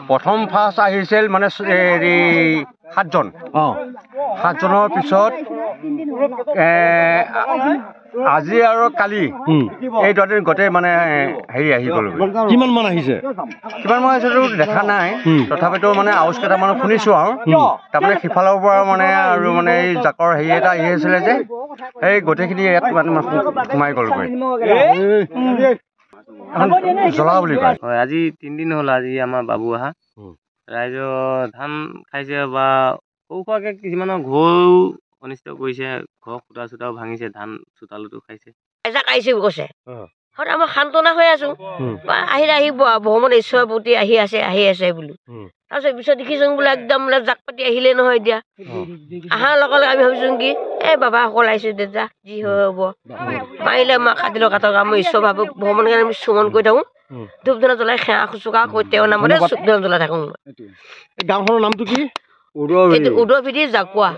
প্ৰথম ফাৰ্ষ্ট আহিছিল মানে হেৰি 7জন 7জনৰ পিছত আজি আৰু কালি এই 2 দিন গোটেই মানে হেৰি আহি গ'ল কিমান মান আহিছে দেখা নাই তথাপিতো মানে আউজ কেইটামান শুনিছোঁ আৰু তাৰমানে সিফালৰ পৰা মানে আৰু মানে এই জাকৰ হেৰি এটা আহি আছিলে যে এই গোটেইখিনি ইয়াত মানে সোমাই গ'লগৈ জ্বলা বুলি কয় হয় আজি 3 দিন হ'ল আজি আমাৰ বাবু অহা ৰাইজৰ ধান খাইছে বা সৰু সুৰাকৈ কিছুমানৰ ঘৰো অনিষ্ট কৰিছে ঘৰ খুটা চুটাও ভাঙিছে ধান চোতালতো খাইছে এজাক আহিছে কৈছে হয় আমাৰ সান্তনা হৈ আছো আহিলে আহিব ভ্ৰমণ ঈশ্বৰৰ প্ৰতি আহি আছে বোলো তাৰপিছত পিছত দেখিছোঁ বোলে একদম বোলে জাক পাতি আহিলে নহয় এতিয়া অহাৰ লগে লগে আমি ভাবিছোঁ কি বাবাসকল আহিছোঁ দেউতা যি হয় হ'ব পাৰিলে আমাক কাটিলেও কাটক আমি ঈশ্বৰ ভাবো ভ্ৰমণ কাৰণে আমি চুমন কৰি থাকোঁ ধূপ ধূনা জ্বলাই সেৱা শুশ্ৰূষা কৰি তেওঁৰ নামতে ধূপ ধূনা জ্বলাই থাকোঁ গাঁওখনৰ নামটো কি উদৰভিধি জাকুৱা